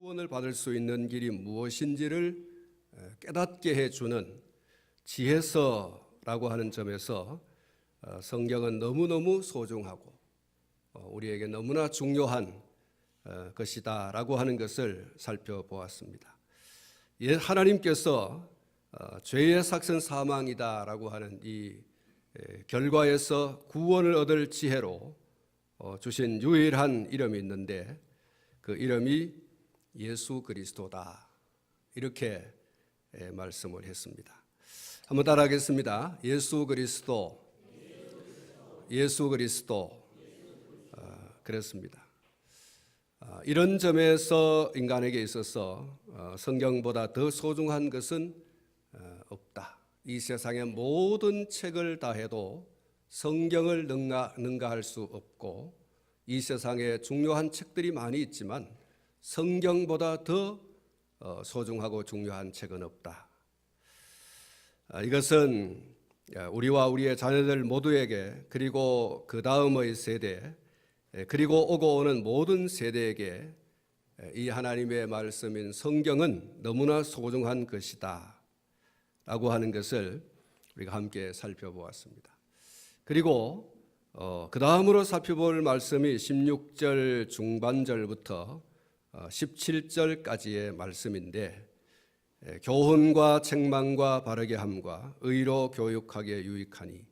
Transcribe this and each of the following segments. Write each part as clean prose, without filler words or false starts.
구원을 받을 수 있는 길이 무엇인지를 깨닫게 해주는 지혜서라고 하는 점에서 성경은 너무너무 소중하고 우리에게 너무나 중요한 것이다라고 하는 것을 살펴보았습니다. 하나님께서 죄의 삭은 사망이다라고 하는 이 결과에서 구원을 얻을 지혜로 주신 유일한 이름이 있는데 그 이름이 예수 그리스도다, 이렇게 말씀을 했습니다. 한번 따라하겠습니다. 예수 그리스도, 예수 그리스도. 그렇습니다. 이런 점에서 인간에게 있어서 성경보다 더 소중한 것은 없다. 이 세상의 모든 책을 다 해도 성경을 능가할 수 없고, 이 세상에 중요한 책들이 많이 있지만 성경보다 더 소중하고 중요한 책은 없다. 이것은 우리와 우리의 자녀들 모두에게, 그리고 그 다음의 세대, 그리고 오고 오는 모든 세대에게 이 하나님의 말씀인 성경은 너무나 소중한 것이다 라고 하는 것을 우리가 함께 살펴보았습니다. 그리고 그 다음으로 살펴볼 말씀이 16절 중반절부터 17절까지의 말씀인데, 교훈과 책망과 바르게 함과 의로 교육하기에 유익하니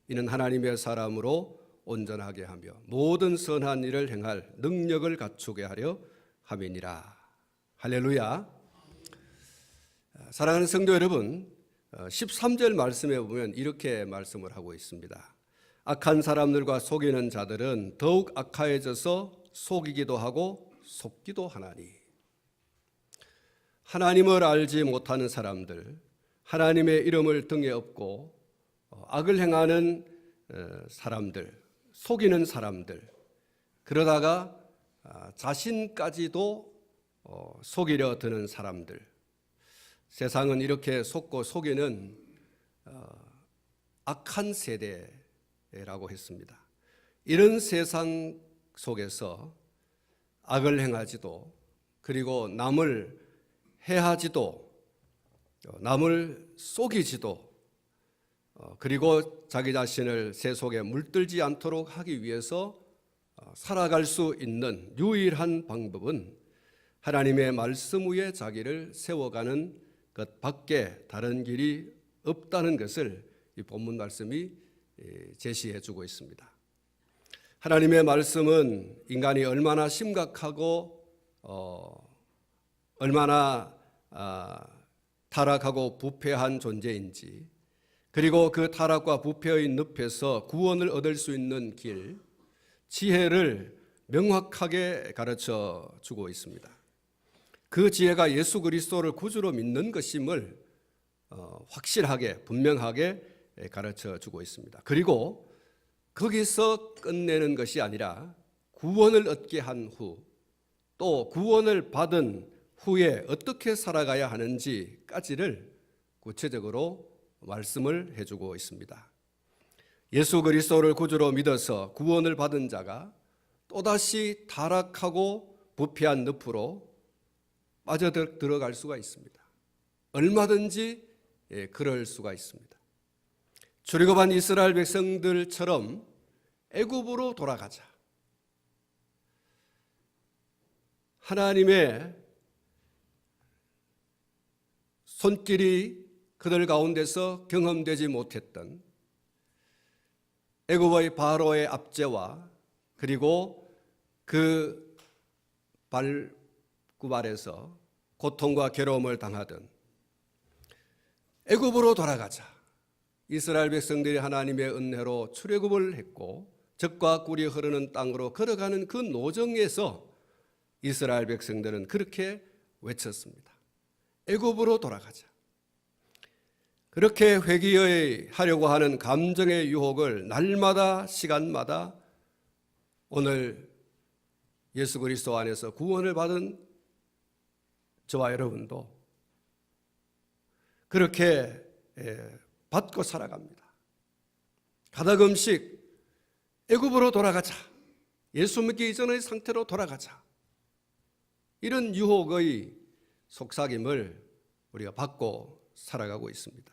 이는 하나님의 사람으로 온전하게 하며 모든 선한 일을 행할 능력을 갖추게 하려 함이니라. 할렐루야. 사랑하는 성도 여러분, 13절 말씀에 보면 이렇게 말씀을 하고 있습니다. 악한 사람들과 속이는 자들은 더욱 악하여져서 속이기도 하고 속기도 하나니. 하나님을 알지 못하는 사람들, 하나님의 이름을 등에 업고 악을 행하는 사람들, 속이는 사람들, 그러다가 자신까지도 속이려 드는 사람들, 세상은 이렇게 속고 속이는 악한 세대라고 했습니다. 이런 세상 속에서 악을 행하지도, 그리고 남을 해하지도, 남을 속이지도, 그리고 자기 자신을 새 속에 물들지 않도록 하기 위해서 살아갈 수 있는 유일한 방법은 하나님의 말씀 위에 자기를 세워가는 것 밖에 다른 길이 없다는 것을 이 본문 말씀이 제시해 주고 있습니다. 하나님의 말씀은 인간이 얼마나 심각하고 얼마나 타락하고 부패한 존재인지, 그리고 그 타락과 부패의 늪에서 구원을 얻을 수 있는 길, 지혜를 명확하게 가르쳐 주고 있습니다. 그 지혜가 예수 그리스도를 구주로 믿는 것임을 확실하게, 분명하게 가르쳐 주고 있습니다. 그리고 거기서 끝내는 것이 아니라 구원을 얻게 한 후, 또 구원을 받은 후에 어떻게 살아가야 하는지까지를 구체적으로 말씀을 해주고 있습니다. 예수 그리스도를 구주로 믿어서 구원을 받은 자가 또다시 타락하고 부패한 늪으로 빠져 들어갈 수가 있습니다. 얼마든지 그럴 수가 있습니다. 출애굽한 이스라엘 백성들처럼 애굽으로 돌아가자, 하나님의 손길이 그들 가운데서 경험되지 못했던 애굽의 바로의 압제와, 그리고 그 발구발에서 고통과 괴로움을 당하던 애굽으로 돌아가자. 이스라엘 백성들이 하나님의 은혜로 출애굽을 했고 젖과 꿀이 흐르는 땅으로 걸어가는 그 노정에서 이스라엘 백성들은 그렇게 외쳤습니다. 애굽으로 돌아가자. 그렇게 회개하려고 하는 감정의 유혹을 날마다, 시간마다 오늘 예수 그리스도 안에서 구원을 받은 저와 여러분도 그렇게 받고 살아갑니다. 가다금씩 애굽으로 돌아가자, 예수 믿기 이전의 상태로 돌아가자, 이런 유혹의 속삭임을 우리가 받고 살아가고 있습니다.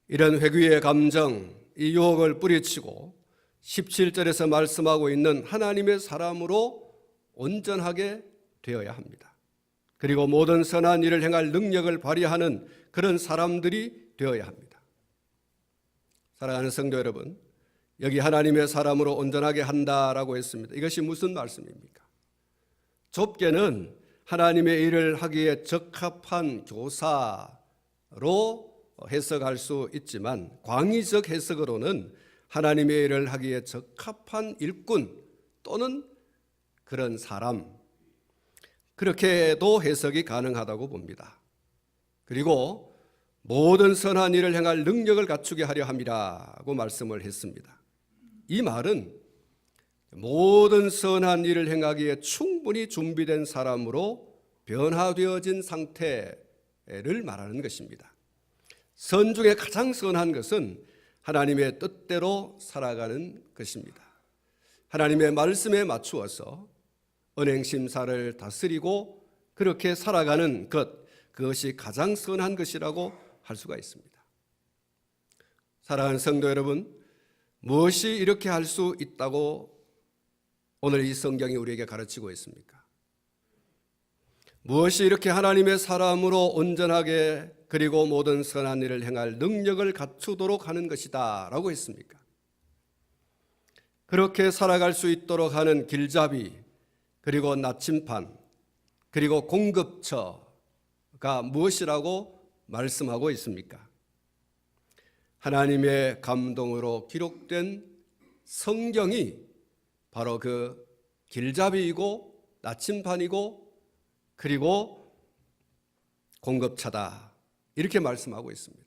이런 회귀의 감정, 이 유혹을 뿌리치고 17절에서 말씀하고 있는 하나님의 사람으로 온전하게 되어야 합니다. 그리고 모든 선한 일을 행할 능력을 발휘하는 그런 사람들이 되어야 합니다. 사랑하는 성도 여러분, 여기 하나님의 사람으로 온전하게 한다라고 했습니다. 이것이 무슨 말씀입니까? 좁게는 하나님의 일을 하기에 적합한 교사로 해석할 수 있지만 광의적 해석으로는 하나님의 일을 하기에 적합한 일꾼 또는 그런 사람, 그렇게도 해석이 가능하다고 봅니다. 그리고 모든 선한 일을 행할 능력을 갖추게 하려 함이라고 말씀을 했습니다. 이 말은 모든 선한 일을 행하기에 충분히 준비된 사람으로 변화되어진 상태를 말하는 것입니다. 선 중에 가장 선한 것은 하나님의 뜻대로 살아가는 것입니다. 하나님의 말씀에 맞추어서 언행심사를 다스리고 그렇게 살아가는 그것이 가장 선한 것이라고 할 수가 있습니다. 사랑하는 성도 여러분, 무엇이 이렇게 할 수 있다고 오늘 이 성경이 우리에게 가르치고 있습니까? 무엇이 이렇게 하나님의 사람으로 온전하게 그리고 모든 선한 일을 행할 능력을 갖추도록 하는 것이다 라고 했습니까? 그렇게 살아갈 수 있도록 하는 길잡이, 그리고 나침판, 그리고 공급처가 무엇이라고 말씀하고 있습니까? 하나님의 감동으로 기록된 성경이 바로 그 길잡이이고 나침판이고 그리고 공급차다, 이렇게 말씀하고 있습니다.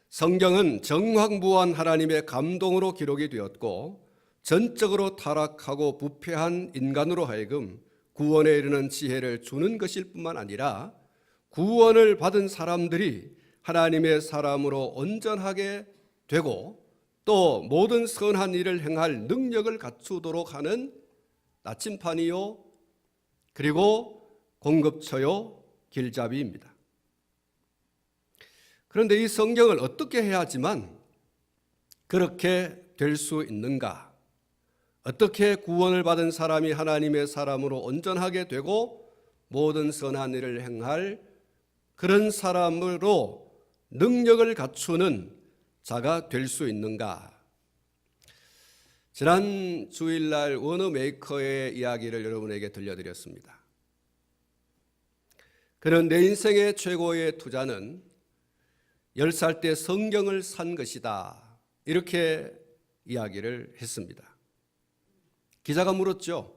성경은 정황부한 하나님의 감동으로 기록이 되었고 전적으로 타락하고 부패한 인간으로 하여금 구원에 이르는 지혜를 주는 것일 뿐만 아니라 구원을 받은 사람들이 하나님의 사람으로 온전하게 되고 또 모든 선한 일을 행할 능력을 갖추도록 하는 나침판이요 그리고 공급처요 길잡이입니다. 그런데 이 성경을 어떻게 해야지만 그렇게 될 수 있는가? 어떻게 구원을 받은 사람이 하나님의 사람으로 온전하게 되고 모든 선한 일을 행할 그런 사람으로 능력을 갖추는 자가 될 수 있는가? 지난 주일날 워너메이커의 이야기를 여러분에게 들려드렸습니다. 그는 내 인생의 최고의 투자는 10살 때 성경을 산 것이다, 이렇게 이야기를 했습니다. 기자가 물었죠.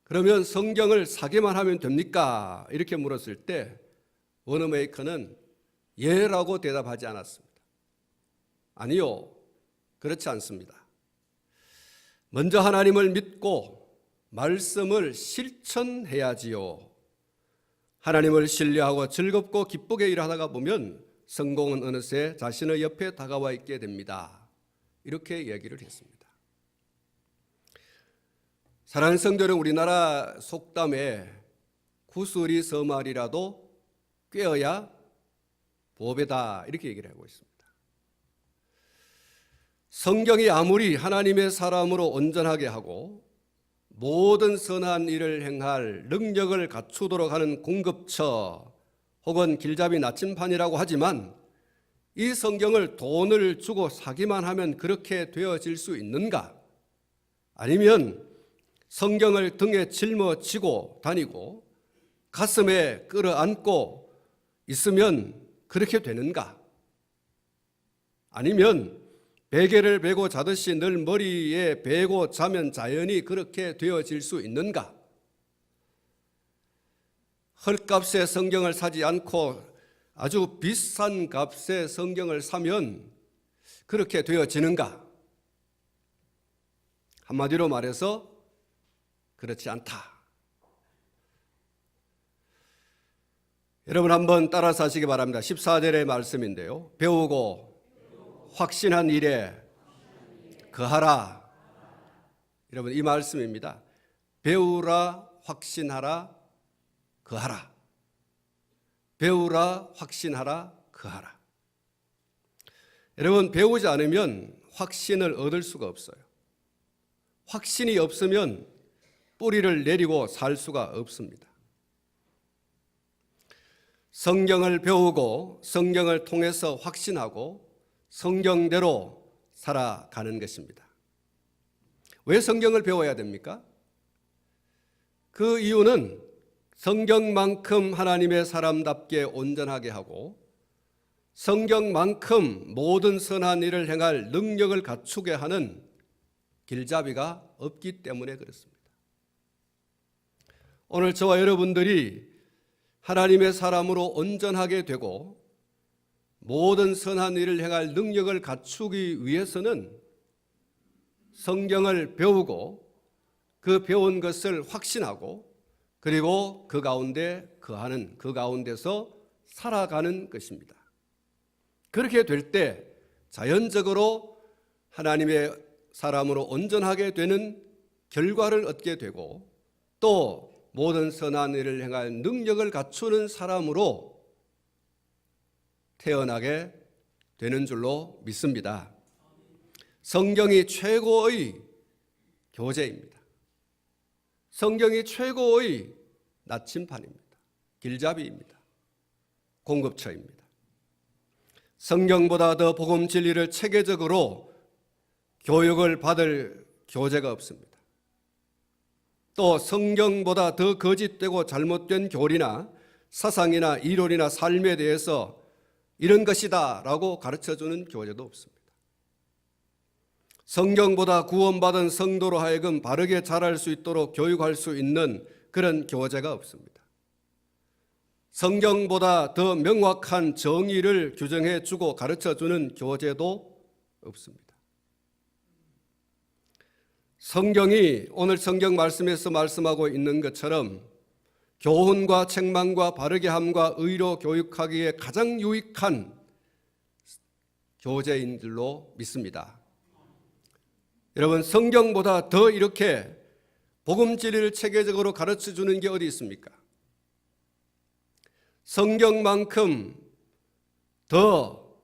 그러면 성경을 사기만 하면 됩니까? 이렇게 물었을 때 워너메이커는 예라고 대답하지 않았습니다. 아니요, 그렇지 않습니다. 먼저 하나님을 믿고 말씀을 실천해야지요. 하나님을 신뢰하고 즐겁고 기쁘게 일하다가 보면 성공은 어느새 자신의 옆에 다가와 있게 됩니다. 이렇게 얘기를 했습니다. 사랑하는 성도는 우리나라 속담에 구슬이 서말이라도 꿰어야 보배다, 이렇게 얘기를 하고 있습니다. 성경이 아무리 하나님의 사람으로 온전하게 하고 모든 선한 일을 행할 능력을 갖추도록 하는 공급처 혹은 길잡이 나침판이라고 하지만 이 성경을 돈을 주고 사기만 하면 그렇게 되어질 수 있는가? 아니면 성경을 등에 짊어지고 다니고 가슴에 끌어안고 있으면 그렇게 되는가? 아니면 베개를 베고 자듯이 늘 머리에 베고 자면 자연히 그렇게 되어질 수 있는가? 헐값에 성경을 사지 않고 아주 비싼 값에 성경을 사면 그렇게 되어지는가? 한마디로 말해서 그렇지 않다. 여러분 한번 따라서 하시기 바랍니다. 14절의 말씀인데요. 배우고 확신한 일에 거하라. 여러분 이 말씀입니다. 배우라 확신하라 그하라. 배우라 확신하라 그하라. 여러분, 배우지 않으면 확신을 얻을 수가 없어요. 확신이 없으면 뿌리를 내리고 살 수가 없습니다. 성경을 배우고 성경을 통해서 확신하고 성경대로 살아가는 것입니다. 왜 성경을 배워야 됩니까? 그 이유는 성경만큼 하나님의 사람답게 온전하게 하고 성경만큼 모든 선한 일을 행할 능력을 갖추게 하는 길잡이가 없기 때문에 그렇습니다. 오늘 저와 여러분들이 하나님의 사람으로 온전하게 되고 모든 선한 일을 행할 능력을 갖추기 위해서는 성경을 배우고 그 배운 것을 확신하고 그리고 그 가운데 거하는, 그 가운데서 살아가는 것입니다. 그렇게 될 때 자연적으로 하나님의 사람으로 온전하게 되는 결과를 얻게 되고 또 모든 선한 일을 행할 능력을 갖추는 사람으로 태어나게 되는 줄로 믿습니다. 성경이 최고의 교재입니다. 성경이 최고의 나침판입니다. 길잡이입니다. 공급처입니다. 성경보다 더 복음 진리를 체계적으로 교육을 받을 교재가 없습니다. 또 성경보다 더 거짓되고 잘못된 교리나 사상이나 이론이나 삶에 대해서 이런 것이다 라고 가르쳐주는 교재도 없습니다. 성경보다 구원받은 성도로 하여금 바르게 자랄 수 있도록 교육할 수 있는 그런 교재가 없습니다. 성경보다 더 명확한 정의를 규정해 주고 가르쳐 주는 교재도 없습니다. 성경이 오늘 성경 말씀에서 말씀하고 있는 것처럼 교훈과 책망과 바르게 함과 의로 교육하기에 가장 유익한 교재인 줄로 믿습니다. 여러분, 성경보다 더 이렇게 복음 진리를 체계적으로 가르쳐 주는 게 어디 있습니까? 성경만큼 더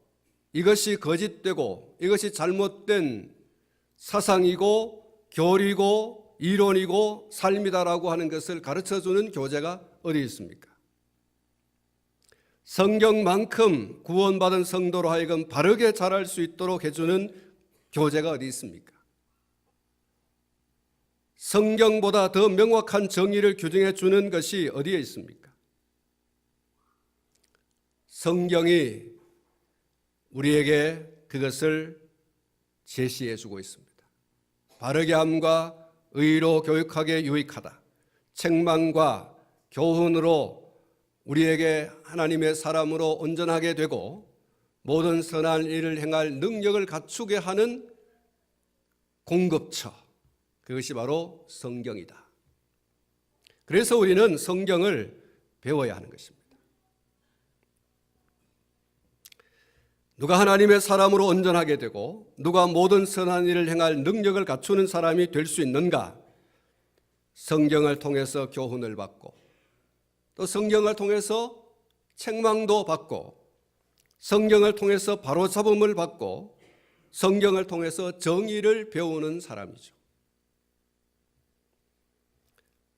이것이 거짓되고 이것이 잘못된 사상이고 교리고 이론이고 삶이다라고 하는 것을 가르쳐주는 교재가 어디 있습니까? 성경만큼 구원받은 성도로 하여금 바르게 자랄 수 있도록 해주는 교재가 어디 있습니까? 성경보다 더 명확한 정의를 규정해 주는 것이 어디에 있습니까? 성경이 우리에게 그것을 제시해 주고 있습니다. 바르게 함과 의로 교육하기에 유익하다. 책망과 교훈으로 우리에게 하나님의 사람으로 온전하게 되고 모든 선한 일을 행할 능력을 갖추게 하는 공급처, 그것이 바로 성경이다. 그래서 우리는 성경을 배워야 하는 것입니다. 누가 하나님의 사람으로 온전하게 되고 누가 모든 선한 일을 행할 능력을 갖추는 사람이 될 수 있는가? 성경을 통해서 교훈을 받고 또 성경을 통해서 책망도 받고 성경을 통해서 바로잡음을 받고 성경을 통해서 정의를 배우는 사람이죠.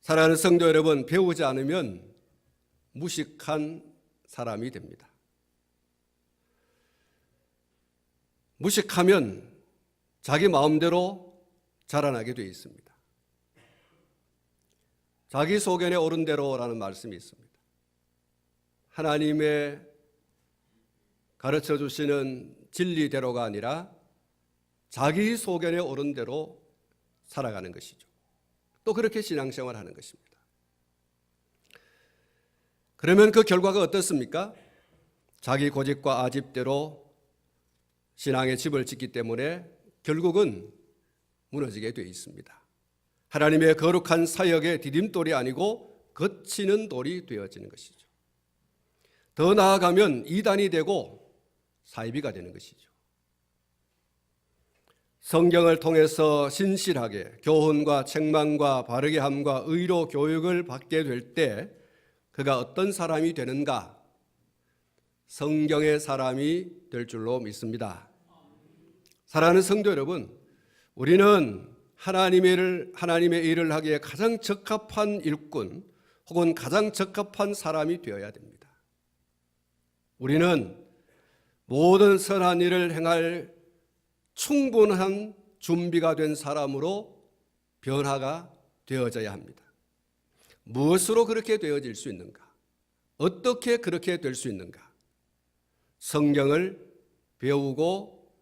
사랑하는 성도 여러분, 배우지 않으면 무식한 사람이 됩니다. 무식하면 자기 마음대로 자라나게 되어 있습니다. 자기 소견에 옳은 대로라는 말씀이 있습니다. 하나님의 가르쳐 주시는 진리대로가 아니라 자기 소견에 옳은 대로 살아가는 것이죠. 또 그렇게 신앙생활을 하는 것입니다. 그러면 그 결과가 어떻습니까? 자기 고집과 아집대로 신앙의 집을 짓기 때문에 결국은 무너지게 되어 있습니다. 하나님의 거룩한 사역의 디딤돌이 아니고 거치는 돌이 되어지는 것이죠. 더 나아가면 이단이 되고 사이비가 되는 것이죠. 성경을 통해서 신실하게 교훈과 책망과 바르게 함과 의로 교육을 받게 될 때 그가 어떤 사람이 되는가? 성경의 사람이 될 줄로 믿습니다. 사랑하는 성도 여러분, 우리는 하나님의 일을 하기에 가장 적합한 일꾼 혹은 가장 적합한 사람이 되어야 됩니다. 우리는 모든 선한 일을 행할 충분한 준비가 된 사람으로 변화가 되어져야 합니다. 무엇으로 그렇게 되어질 수 있는가? 어떻게 그렇게 될 수 있는가? 성경을 배우고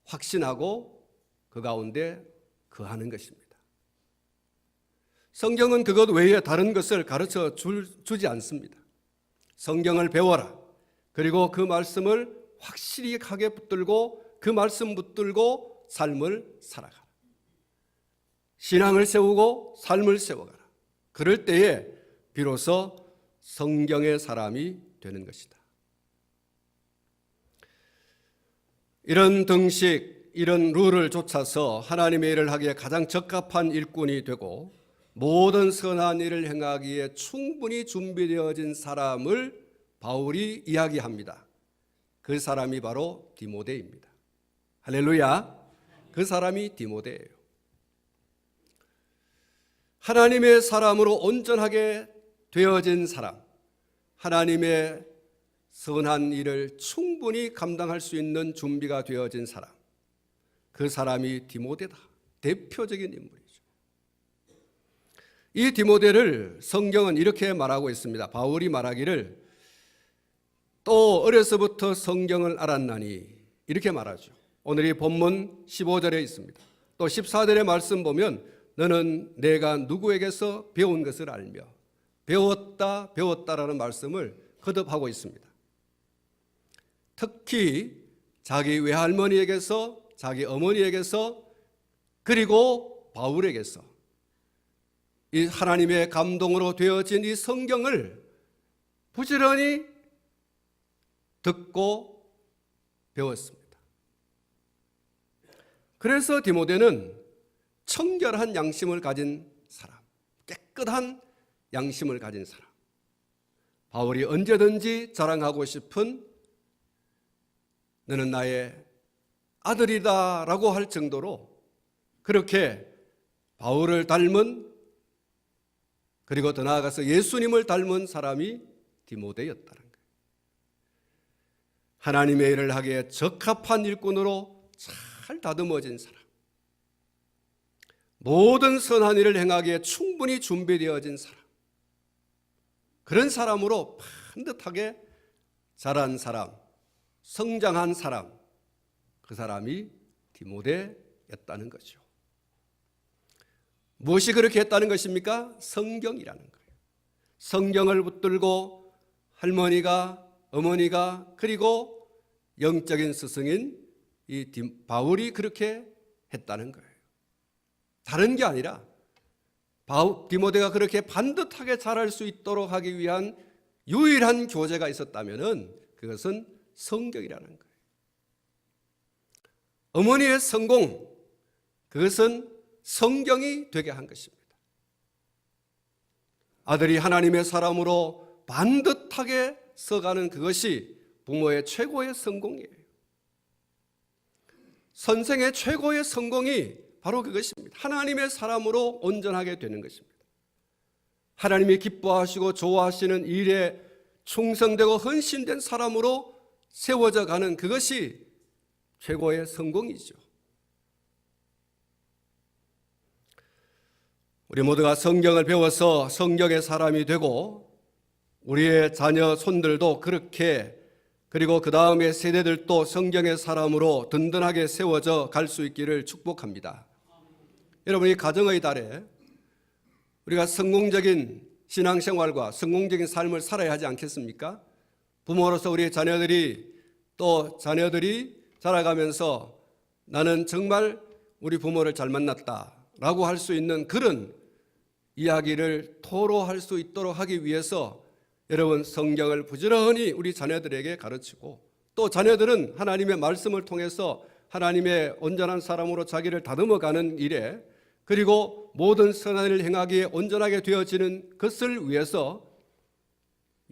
확신하고 그 가운데 거하는 것입니다. 성경은 그것 외에 다른 것을 가르쳐 주지 않습니다. 성경을 배워라. 그리고 그 말씀을 확실히 하게 붙들고 그 말씀 붙들고 삶을 살아가라. 신앙을 세우고 삶을 세워가라. 그럴 때에 비로소 성경의 사람이 되는 것이다. 이런 등식, 이런 룰을 좇아서 하나님의 일을 하기에 가장 적합한 일꾼이 되고 모든 선한 일을 행하기에 충분히 준비되어진 사람을 바울이 이야기합니다. 그 사람이 바로 디모데입니다. 할렐루야. 그 사람이 디모데예요. 하나님의 사람으로 온전하게 되어진 사람, 하나님의 선한 일을 충분히 감당할 수 있는 준비가 되어진 사람, 그 사람이 디모데다. 대표적인 인물이죠. 이 디모데를 성경은 이렇게 말하고 있습니다. 바울이 말하기를 또 어려서부터 성경을 알았나니 이렇게 말하죠. 오늘 이 본문 15절에 있습니다. 또 14절의 말씀 보면 너는 내가 누구에게서 배운 것을 알며 배웠다라는 말씀을 거듭하고 있습니다. 특히 자기 외할머니에게서, 자기 어머니에게서, 그리고 바울에게서 이 하나님의 감동으로 되어진 이 성경을 부지런히 듣고 배웠습니다. 그래서 디모데는 청결한 양심을 가진 사람, 깨끗한 양심을 가진 사람, 바울이 언제든지 자랑하고 싶은 너는 나의 아들이다 라고 할 정도로 그렇게 바울을 닮은, 그리고 더 나아가서 예수님을 닮은 사람이 디모데였다는 거예요. 하나님의 일을 하기에 적합한 일꾼으로 잘 다듬어진 사람, 모든 선한 일을 행하기에 충분히 준비되어진 사람, 그런 사람으로 반듯하게 자란 사람, 성장한 사람, 그 사람이 디모데였다는 거죠. 무엇이 그렇게 했다는 것입니까? 성경이라는 거예요. 성경을 붙들고 할머니가, 어머니가, 그리고 영적인 스승인 이 바울이 그렇게 했다는 거예요. 다른 게 아니라 디모데가 그렇게 반듯하게 자랄 수 있도록 하기 위한 유일한 교재가 있었다면 그것은 성경이라는 거예요. 어머니의 성공, 그것은 성경이 되게 한 것입니다. 아들이 하나님의 사람으로 반듯하게 서가는 그것이 부모의 최고의 성공이에요. 선생의 최고의 성공이 바로 그것입니다. 하나님의 사람으로 온전하게 되는 것입니다. 하나님이 기뻐하시고 좋아하시는 일에 충성되고 헌신된 사람으로 세워져 가는 그것이 최고의 성공이죠. 우리 모두가 성경을 배워서 성경의 사람이 되고 우리의 자녀 손들도 그렇게, 그리고 그 다음의 세대들도 성경의 사람으로 든든하게 세워져 갈 수 있기를 축복합니다. 여러분, 이 가정의 달에 우리가 성공적인 신앙생활과 성공적인 삶을 살아야 하지 않겠습니까? 부모로서 우리 자녀들이 자라가면서 나는 정말 우리 부모를 잘 만났다라고 할 수 있는 그런 이야기를 토로할 수 있도록 하기 위해서 여러분, 성경을 부지런히 우리 자녀들에게 가르치고 또 자녀들은 하나님의 말씀을 통해서 하나님의 온전한 사람으로 자기를 다듬어가는 일에, 그리고 모든 선한 일을 행하기에 온전하게 되어지는 것을 위해서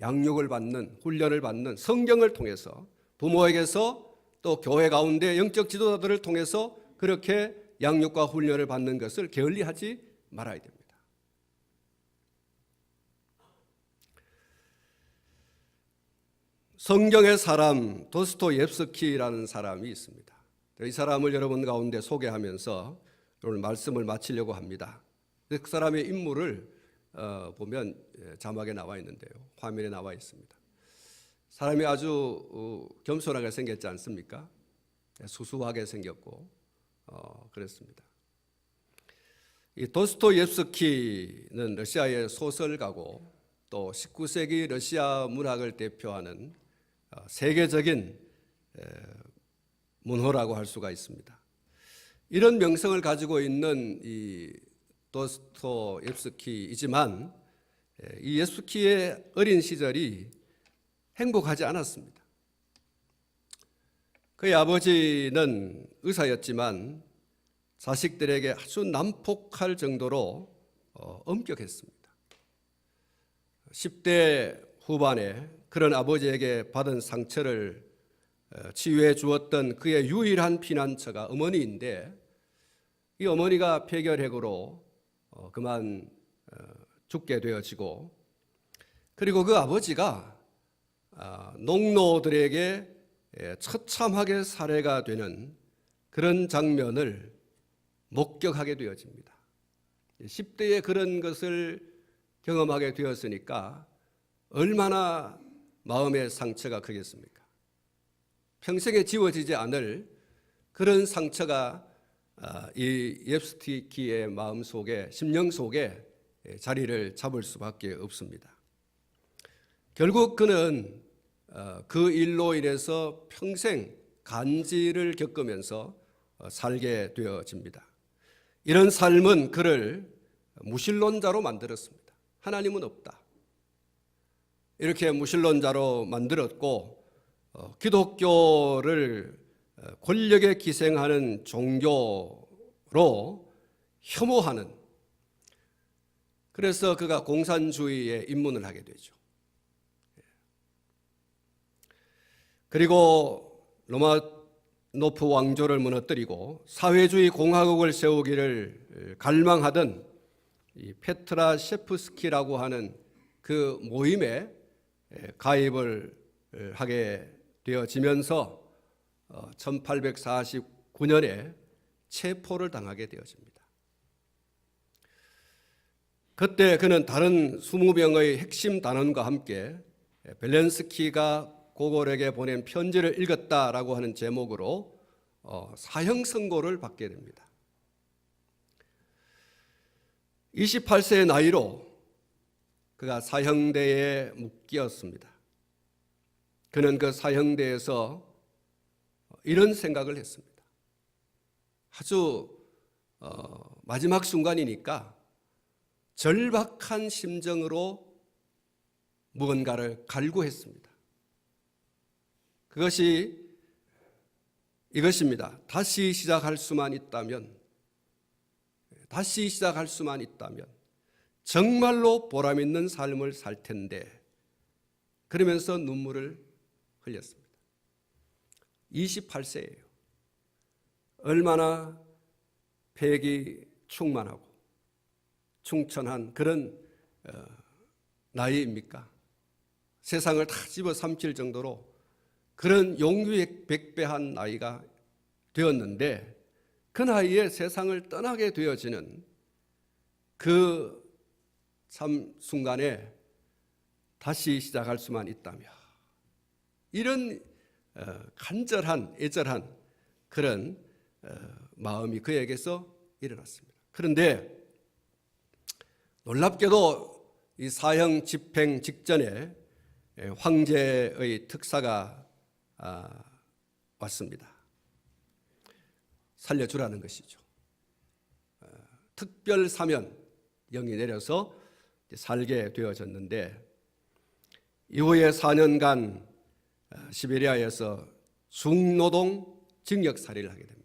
양육을 받는, 훈련을 받는, 성경을 통해서 부모에게서 또 교회 가운데 영적 지도자들을 통해서 그렇게 양육과 훈련을 받는 것을 게을리하지 말아야 됩니다. 성경의 사람 도스토옙스키라는 사람이 있습니다. 이 사람을 여러분 가운데 소개하면서 오늘 말씀을 마치려고 합니다. 그 사람의 인물을 보면 자막에 나와 있는데요, 화면에 나와 있습니다. 사람이 아주 겸손하게 생겼지 않습니까? 수수하게 생겼고 그랬습니다. 이 도스토옙스키는 러시아의 소설가고 또 19세기 러시아 문학을 대표하는 세계적인 문호라고 할 수가 있습니다. 이런 명성을 가지고 있는 이 도스토옙스키이지만 이 옙스키의 어린 시절이 행복하지 않았습니다. 그의 아버지는 의사였지만 자식들에게 아주 난폭할 정도로 엄격했습니다. 10대 후반에 그런 아버지에게 받은 상처를 치유해 주었던 그의 유일한 피난처가 어머니인데, 이 어머니가 폐결핵으로 그만 죽게 되어지고, 그리고 그 아버지가 농노들에게 처참하게 살해가 되는 그런 장면을 목격하게 되어집니다. 10대에 그런 것을 경험하게 되었으니까 얼마나 마음의 상처가 크겠습니까? 평생에 지워지지 않을 그런 상처가 이 옙스키의 마음 속에, 심령 속에 자리를 잡을 수밖에 없습니다. 결국 그는 그 일로 인해서 평생 간질을 겪으면서 살게 되어집니다. 이런 삶은 그를 무신론자로 만들었습니다. 하나님은 없다, 이렇게 무신론자로 만들었고, 기독교를 권력에 기생하는 종교로 혐오하는, 그래서 그가 공산주의에 입문을 하게 되죠. 그리고 로마노프 왕조를 무너뜨리고 사회주의 공화국을 세우기를 갈망하던 이 페트라셰프스키라고 하는 그 모임에 가입을 하게 되어지면서 1849년에 체포를 당하게 되어집니다. 그때 그는 다른 20명의 핵심 단원과 함께 벨렌스키가 고골에게 보낸 편지를 읽었다라고 하는 제목으로 사형 선고를 받게 됩니다. 28세의 나이로 그가 사형대에 묶였습니다. 그는 그 사형대에서 이런 생각을 했습니다. 아주 마지막 순간이니까 절박한 심정으로 무언가를 갈구했습니다. 그것이 이것입니다. 다시 시작할 수만 있다면, 다시 시작할 수만 있다면 정말로 보람 있는 삶을 살 텐데, 그러면서 눈물을 흘렸습니다. 28세예요. 얼마나 패기 충만하고 충천한 그런 나이입니까? 세상을 다 집어삼킬 정도로 그런 용유백배한 나이가 되었는데, 그 나이에 세상을 떠나게 되어지는 그 참 순간에 다시 시작할 수만 있다며, 이런 간절한 애절한 그런 마음이 그에게서 일어났습니다. 그런데 놀랍게도 이 사형 집행 직전에 황제의 특사가 왔습니다. 살려주라는 것이죠. 특별 사면 영이 내려서 살게 되어졌는데, 이후에 4년간 시베리아에서 중노동 징역 살이를 하게 됩니다.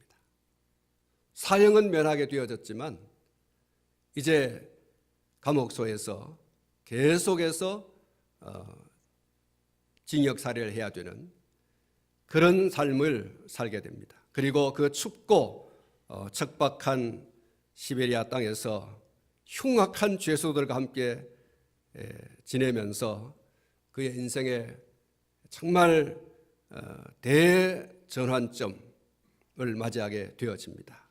사형은 면하게 되어졌지만 이제 감옥소에서 계속해서 징역 살이를 해야 되는 그런 삶을 살게 됩니다. 그리고 그 춥고 척박한 시베리아 땅에서 흉악한 죄수들과 함께 지내면서 그의 인생에 정말 대전환점을 맞이하게 되어집니다.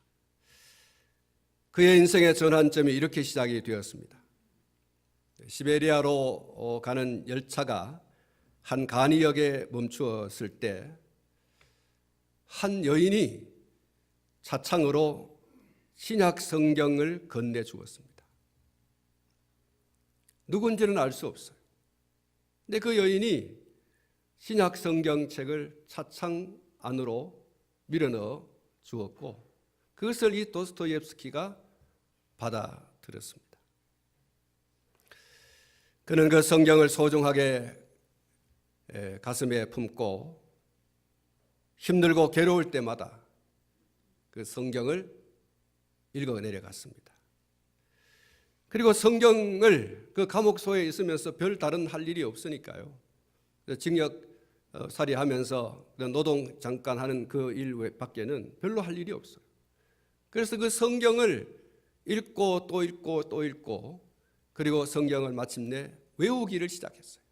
그의 인생의 전환점이 이렇게 시작이 되었습니다. 시베리아로 가는 열차가 한 간이역에 멈추었을 때 한 여인이 차창으로 신약 성경을 건네주었습니다. 누군지는 알 수 없어요. 근데 그 여인이 신약 성경책을 차창 안으로 밀어넣어 주었고 그것을 이 도스토옙스키가 받아들였습니다. 그는 그 성경을 소중하게 가슴에 품고 힘들고 괴로울 때마다 그 성경을 읽어 내려갔습니다. 그리고 성경을 그 감옥소에 있으면서 별 다른 할 일이 없으니까요. 징역 살이하면서 노동 잠깐 하는 그 일 밖에는 별로 할 일이 없어요. 그래서 그 성경을 읽고 또 읽고 또 읽고 그리고 성경을 마침내 외우기를 시작했어요.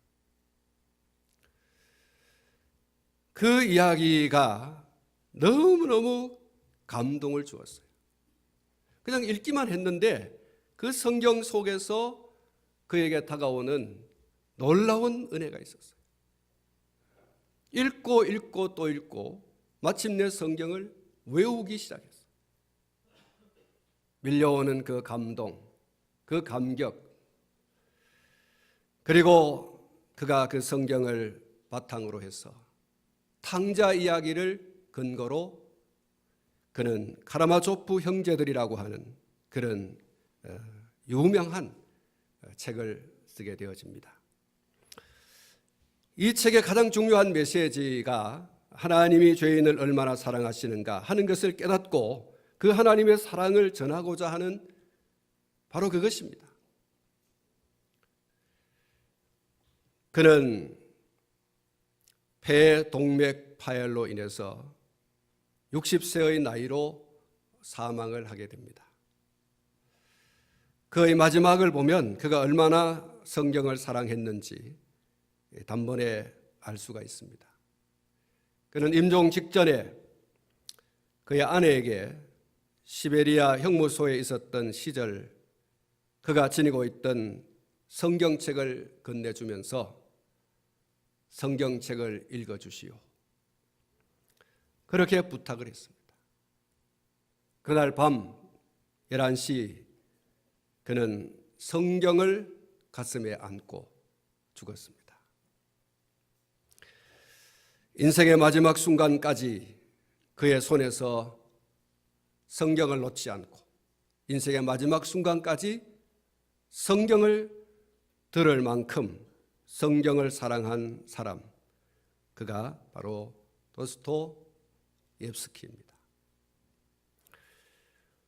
그 이야기가 너무너무 감동을 주었어요. 그냥 읽기만 했는데 그 성경 속에서 그에게 다가오는 놀라운 은혜가 있었어요. 읽고 읽고 또 읽고 마침내 성경을 외우기 시작했어요. 밀려오는 그 감동, 그 감격, 그리고 그가 그 성경을 바탕으로 해서 탕자 이야기를 근거로 그는 카라마조프 형제들이라고 하는 그런 유명한 책을 쓰게 되어집니다. 이 책의 가장 중요한 메시지가 하나님이 죄인을 얼마나 사랑하시는가 하는 것을 깨닫고 그 하나님의 사랑을 전하고자 하는 바로 그것입니다. 그는 폐동맥 파열로 인해서 60세의 나이로 사망을 하게 됩니다. 그의 마지막을 보면 그가 얼마나 성경을 사랑했는지 단번에 알 수가 있습니다. 그는 임종 직전에 그의 아내에게 시베리아 형무소에 있었던 시절 그가 지니고 있던 성경책을 건네주면서 성경책을 읽어주시오. 그렇게 부탁을 했습니다. 그날 밤 11시 그는 성경을 가슴에 안고 죽었습니다. 인생의 마지막 순간까지 그의 손에서 성경을 놓지 않고 인생의 마지막 순간까지 성경을 들을 만큼 성경을 사랑한 사람, 그가 바로 도스토옙스키입니다.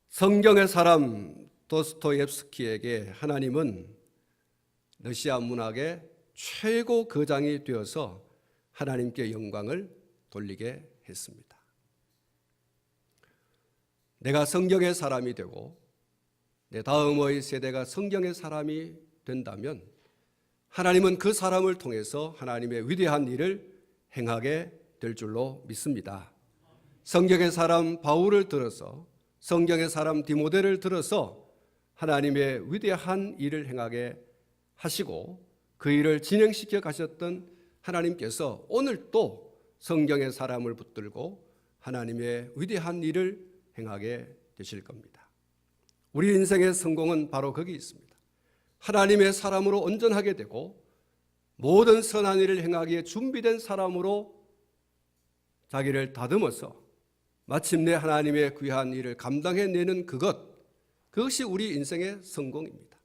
성경의 사람 도스토옙스키에게 하나님은 러시아 문학의 최고 거장이 되어서 하나님께 영광을 돌리게 했습니다. 내가 성경의 사람이 되고 내 다음의 세대가 성경의 사람이 된다면 하나님은 그 사람을 통해서 하나님의 위대한 일을 행하게 될 줄로 믿습니다. 성경의 사람 바울을 들어서 성경의 사람 디모데를 들어서 하나님의 위대한 일을 행하게 하시고 그 일을 진행시켜 가셨던 하나님께서 오늘 또 성경의 사람을 붙들고 하나님의 위대한 일을 행하게 되실 겁니다. 우리 인생의 성공은 바로 거기 있습니다. 하나님의 사람으로 온전하게 되고 모든 선한 일을 행하기에 준비된 사람으로 자기를 다듬어서 마침내 하나님의 귀한 일을 감당해내는 그것이 우리 인생의 성공입니다.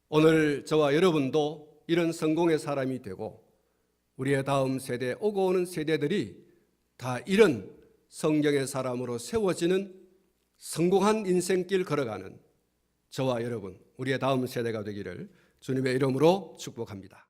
오늘 저와 여러분도 이런 성공의 사람이 되고 우리의 다음 세대, 오고 오는 세대들이 다 이런 성경의 사람으로 세워지는 성공한 인생길 걸어가는 저와 여러분, 우리의 다음 세대가 되기를 주님의 이름으로 축복합니다.